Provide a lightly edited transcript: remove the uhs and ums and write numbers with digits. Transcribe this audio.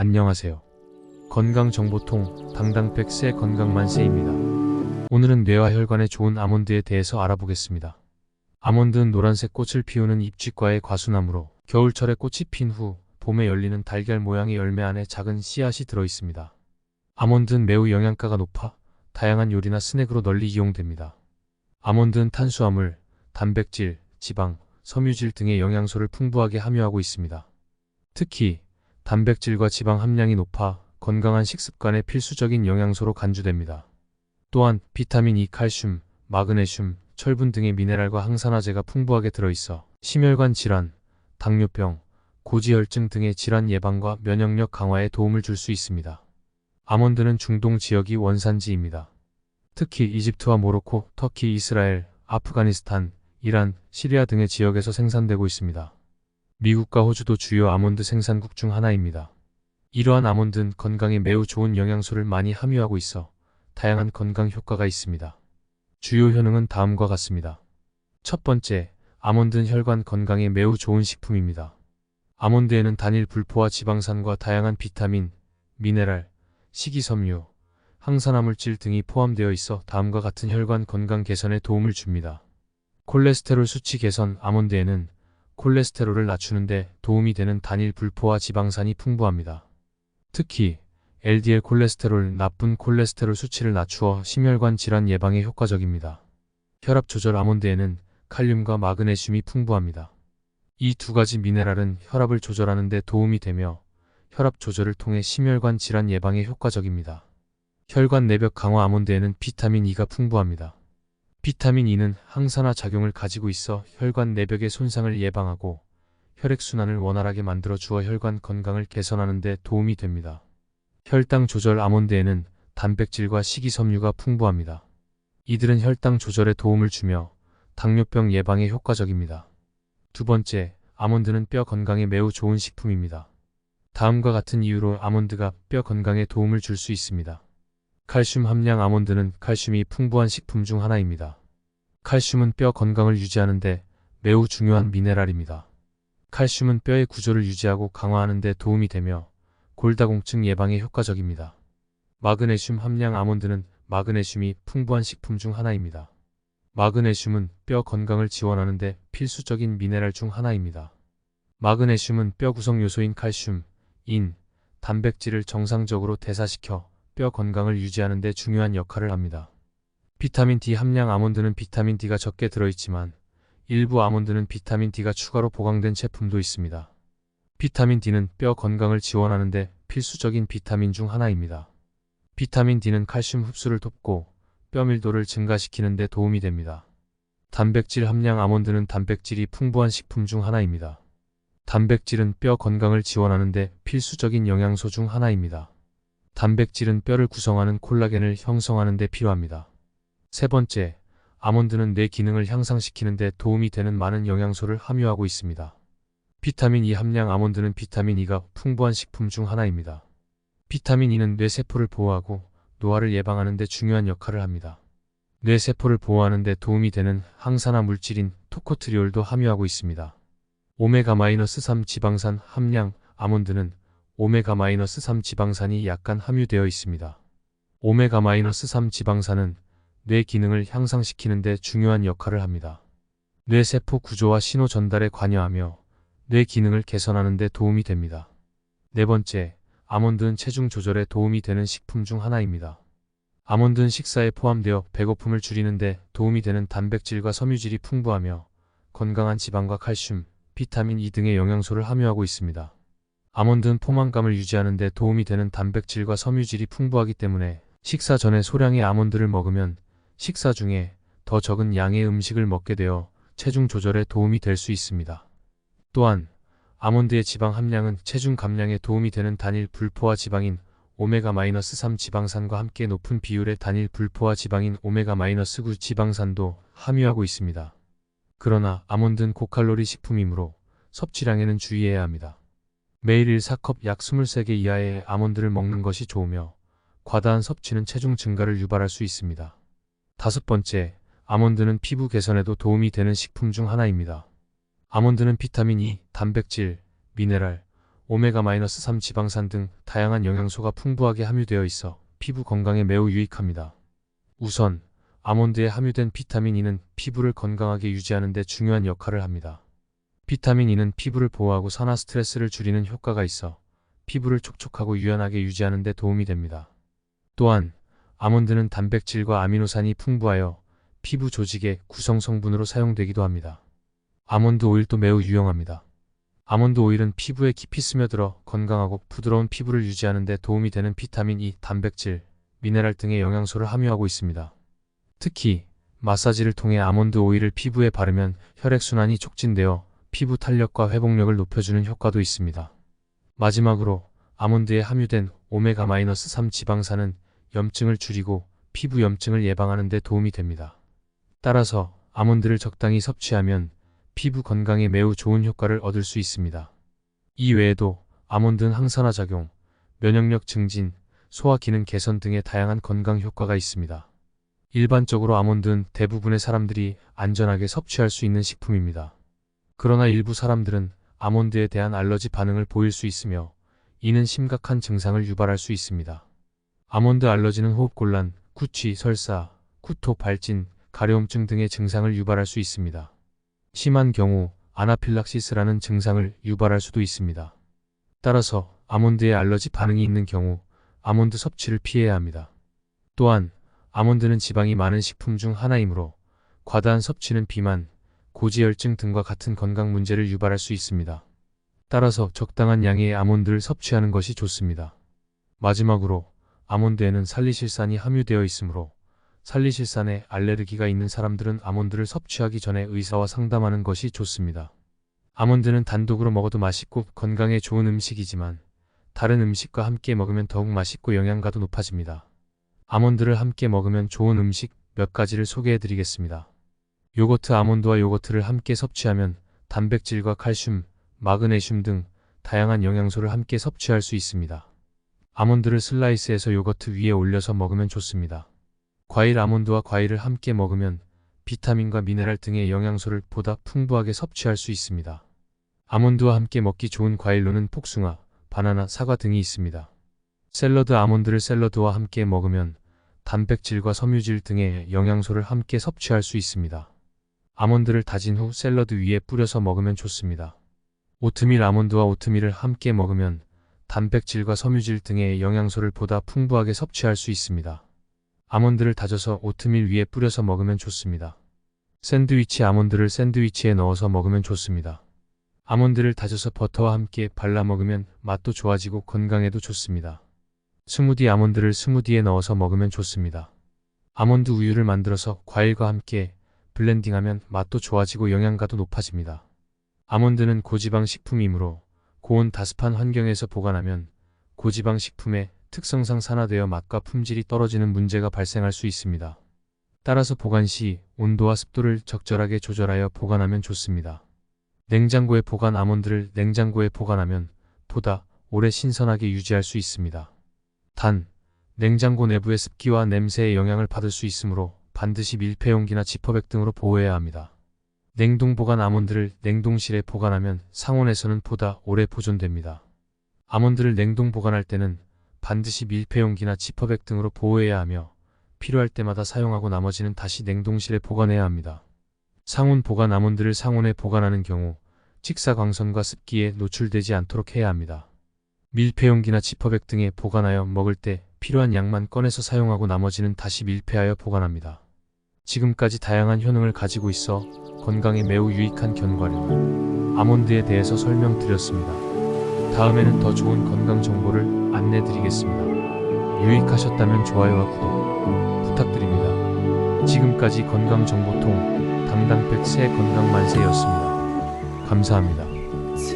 안녕하세요. 건강정보통 당당백세 건강만세입니다. 오늘은 뇌와 혈관에 좋은 아몬드에 대해서 알아보겠습니다. 아몬드는 노란색 꽃을 피우는 잎쥐과의 과수나무로 겨울철에 꽃이 핀 후 봄에 열리는 달걀 모양의 열매 안에 작은 씨앗이 들어있습니다. 아몬드는 매우 영양가가 높아 다양한 요리나 스낵으로 널리 이용됩니다. 아몬드는 탄수화물, 단백질, 지방, 섬유질 등의 영양소를 풍부하게 함유하고 있습니다. 특히 단백질과 지방 함량이 높아 건강한 식습관의 필수적인 영양소로 간주됩니다. 또한 비타민 E, 칼슘, 마그네슘, 철분 등의 미네랄과 항산화제가 풍부하게 들어있어 심혈관 질환, 당뇨병, 고지혈증 등의 질환 예방과 면역력 강화에 도움을 줄 수 있습니다. 아몬드는 중동 지역이 원산지입니다. 특히 이집트와 모로코, 터키, 이스라엘, 아프가니스탄, 이란, 시리아 등의 지역에서 생산되고 있습니다. 미국과 호주도 주요 아몬드 생산국 중 하나입니다. 이러한 아몬드는 건강에 매우 좋은 영양소를 많이 함유하고 있어 다양한 건강 효과가 있습니다. 주요 효능은 다음과 같습니다. 첫 번째, 아몬드는 혈관 건강에 매우 좋은 식품입니다. 아몬드에는 단일 불포화 지방산과 다양한 비타민, 미네랄, 식이섬유, 항산화물질 등이 포함되어 있어 다음과 같은 혈관 건강 개선에 도움을 줍니다. 콜레스테롤 수치 개선. 아몬드에는 콜레스테롤을 낮추는 데 도움이 되는 단일 불포화 지방산이 풍부합니다. 특히 LDL 콜레스테롤, 나쁜 콜레스테롤 수치를 낮추어 심혈관 질환 예방에 효과적입니다. 혈압 조절. 아몬드에는 칼륨과 마그네슘이 풍부합니다. 이 두 가지 미네랄은 혈압을 조절하는 데 도움이 되며 혈압 조절을 통해 심혈관 질환 예방에 효과적입니다. 혈관 내벽 강화. 아몬드에는 비타민 E가 풍부합니다. 비타민 E는 항산화 작용을 가지고 있어 혈관 내벽의 손상을 예방하고 혈액순환을 원활하게 만들어 주어 혈관 건강을 개선하는 데 도움이 됩니다. 혈당 조절. 아몬드에는 단백질과 식이섬유가 풍부합니다. 이들은 혈당 조절에 도움을 주며 당뇨병 예방에 효과적입니다. 두 번째, 아몬드는 뼈 건강에 매우 좋은 식품입니다. 다음과 같은 이유로 아몬드가 뼈 건강에 도움을 줄 수 있습니다. 칼슘 함량. 아몬드는 칼슘이 풍부한 식품 중 하나입니다. 칼슘은 뼈 건강을 유지하는 데 매우 중요한 미네랄입니다. 칼슘은 뼈의 구조를 유지하고 강화하는 데 도움이 되며 골다공증 예방에 효과적입니다. 마그네슘 함량. 아몬드는 마그네슘이 풍부한 식품 중 하나입니다. 마그네슘은 뼈 건강을 지원하는 데 필수적인 미네랄 중 하나입니다. 마그네슘은 뼈 구성 요소인 칼슘, 인, 단백질을 정상적으로 대사시켜 뼈 건강을 유지하는 데 중요한 역할을 합니다. 비타민 D 함량. 아몬드는 비타민 D가 적게 들어있지만 일부 아몬드는 비타민 D가 추가로 보강된 제품도 있습니다. 비타민 D는 뼈 건강을 지원하는 데 필수적인 비타민 중 하나입니다. 비타민 D는 칼슘 흡수를 돕고 뼈 밀도를 증가시키는 데 도움이 됩니다. 단백질 함량. 아몬드는 단백질이 풍부한 식품 중 하나입니다. 단백질은 뼈 건강을 지원하는 데 필수적인 영양소 중 하나입니다. 단백질은 뼈를 구성하는 콜라겐을 형성하는 데 필요합니다. 세 번째, 아몬드는 뇌 기능을 향상시키는 데 도움이 되는 많은 영양소를 함유하고 있습니다. 비타민 E 함량. 아몬드는 비타민 E가 풍부한 식품 중 하나입니다. 비타민 E는 뇌세포를 보호하고 노화를 예방하는 데 중요한 역할을 합니다. 뇌세포를 보호하는 데 도움이 되는 항산화 물질인 토코트리올도 함유하고 있습니다. 오메가-3 지방산 함량. 아몬드는 오메가-3 지방산이 약간 함유되어 있습니다. 오메가-3 지방산은 뇌 기능을 향상시키는 데 중요한 역할을 합니다. 뇌세포 구조와 신호 전달에 관여하며 뇌 기능을 개선하는 데 도움이 됩니다. 네 번째, 아몬드는 체중 조절에 도움이 되는 식품 중 하나입니다. 아몬드는 식사에 포함되어 배고픔을 줄이는 데 도움이 되는 단백질과 섬유질이 풍부하며 건강한 지방과 칼슘, 비타민 E 등의 영양소를 함유하고 있습니다. 아몬드는 포만감을 유지하는 데 도움이 되는 단백질과 섬유질이 풍부하기 때문에 식사 전에 소량의 아몬드를 먹으면 식사 중에 더 적은 양의 음식을 먹게 되어 체중 조절에 도움이 될 수 있습니다. 또한 아몬드의 지방 함량은 체중 감량에 도움이 되는 단일 불포화 지방인 오메가-3 지방산과 함께 높은 비율의 단일 불포화 지방인 오메가-9 지방산도 함유하고 있습니다. 그러나 아몬드는 고칼로리 식품이므로 섭취량에는 주의해야 합니다. 매일 1-4컵 약 23개 이하의 아몬드를 먹는 것이 좋으며 과다한 섭취는 체중 증가를 유발할 수 있습니다. 다섯 번째, 아몬드는 피부 개선에도 도움이 되는 식품 중 하나입니다. 아몬드는 비타민 E, 단백질, 미네랄, 오메가-3 지방산 등 다양한 영양소가 풍부하게 함유되어 있어 피부 건강에 매우 유익합니다. 우선 아몬드에 함유된 비타민 E는 피부를 건강하게 유지하는 데 중요한 역할을 합니다. 비타민 E는 피부를 보호하고 산화 스트레스를 줄이는 효과가 있어 피부를 촉촉하고 유연하게 유지하는 데 도움이 됩니다. 또한 아몬드는 단백질과 아미노산이 풍부하여 피부 조직의 구성 성분으로 사용되기도 합니다. 아몬드 오일도 매우 유용합니다. 아몬드 오일은 피부에 깊이 스며들어 건강하고 부드러운 피부를 유지하는 데 도움이 되는 비타민 E, 단백질, 미네랄 등의 영양소를 함유하고 있습니다. 특히 마사지를 통해 아몬드 오일을 피부에 바르면 혈액순환이 촉진되어 피부 탄력과 회복력을 높여주는 효과도 있습니다. 마지막으로 아몬드에 함유된 오메가-3 지방산은 염증을 줄이고 피부 염증을 예방하는 데 도움이 됩니다. 따라서 아몬드를 적당히 섭취하면 피부 건강에 매우 좋은 효과를 얻을 수 있습니다. 이 외에도 아몬드는 항산화 작용, 면역력 증진, 소화 기능 개선 등의 다양한 건강 효과가 있습니다. 일반적으로 아몬드는 대부분의 사람들이 안전하게 섭취할 수 있는 식품입니다. 그러나 일부 사람들은 아몬드에 대한 알러지 반응을 보일 수 있으며 이는 심각한 증상을 유발할 수 있습니다. 아몬드 알러지는 호흡곤란, 구취, 설사, 구토, 발진, 가려움증 등의 증상을 유발할 수 있습니다. 심한 경우 아나필락시스라는 증상을 유발할 수도 있습니다. 따라서 아몬드에 알러지 반응이 있는 경우 아몬드 섭취를 피해야 합니다. 또한 아몬드는 지방이 많은 식품 중 하나이므로 과다한 섭취는 비만, 고지혈증 등과 같은 건강 문제를 유발할 수 있습니다. 따라서 적당한 양의 아몬드를 섭취하는 것이 좋습니다. 마지막으로 아몬드에는 살리실산이 함유되어 있으므로 살리실산에 알레르기가 있는 사람들은 아몬드를 섭취하기 전에 의사와 상담하는 것이 좋습니다. 아몬드는 단독으로 먹어도 맛있고 건강에 좋은 음식이지만 다른 음식과 함께 먹으면 더욱 맛있고 영양가도 높아집니다. 아몬드를 함께 먹으면 좋은 음식 몇 가지를 소개해 드리겠습니다. 요거트. 아몬드와 요거트를 함께 섭취하면 단백질과 칼슘, 마그네슘 등 다양한 영양소를 함께 섭취할 수 있습니다. 아몬드를 슬라이스해서 요거트 위에 올려서 먹으면 좋습니다. 과일. 아몬드와 과일을 함께 먹으면 비타민과 미네랄 등의 영양소를 보다 풍부하게 섭취할 수 있습니다. 아몬드와 함께 먹기 좋은 과일로는 복숭아, 바나나, 사과 등이 있습니다. 샐러드. 아몬드를 샐러드와 함께 먹으면 단백질과 섬유질 등의 영양소를 함께 섭취할 수 있습니다. 아몬드를 다진 후 샐러드 위에 뿌려서 먹으면 좋습니다. 오트밀. 아몬드와 오트밀을 함께 먹으면 단백질과 섬유질 등의 영양소를 보다 풍부하게 섭취할 수 있습니다. 아몬드를 다져서 오트밀 위에 뿌려서 먹으면 좋습니다. 샌드위치. 아몬드를 샌드위치에 넣어서 먹으면 좋습니다. 아몬드를 다져서 버터와 함께 발라 먹으면 맛도 좋아지고 건강에도 좋습니다. 스무디. 아몬드를 스무디에 넣어서 먹으면 좋습니다. 아몬드 우유를 만들어서 과일과 함께 블렌딩하면 맛도 좋아지고 영양가도 높아집니다. 아몬드는 고지방 식품이므로 고온 다습한 환경에서 보관하면 고지방 식품의 특성상 산화되어 맛과 품질이 떨어지는 문제가 발생할 수 있습니다. 따라서 보관 시 온도와 습도를 적절하게 조절하여 보관하면 좋습니다. 냉장고에 보관. 아몬드를 냉장고에 보관하면 보다 오래 신선하게 유지할 수 있습니다. 단, 냉장고 내부의 습기와 냄새의 영향을 받을 수 있으므로 반드시 밀폐용기나 지퍼백 등으로 보호해야 합니다. 냉동 보관. 아몬드를 냉동실에 보관하면 상온에서는 보다 오래 보존됩니다. 아몬드를 냉동 보관할 때는 반드시 밀폐용기나 지퍼백 등으로 보호해야 하며 필요할 때마다 사용하고 나머지는 다시 냉동실에 보관해야 합니다. 상온 보관. 아몬드를 상온에 보관하는 경우 직사광선과 습기에 노출되지 않도록 해야 합니다. 밀폐용기나 지퍼백 등에 보관하여 먹을 때 필요한 양만 꺼내서 사용하고 나머지는 다시 밀폐하여 보관합니다. 지금까지 다양한 효능을 가지고 있어 건강에 매우 유익한 견과류 아몬드에 대해서 설명드렸습니다. 다음에는 더 좋은 건강 정보를 안내드리겠습니다. 유익하셨다면 좋아요와 구독 부탁드립니다. 지금까지 건강정보통 당당백 새 건강만세였습니다. 감사합니다.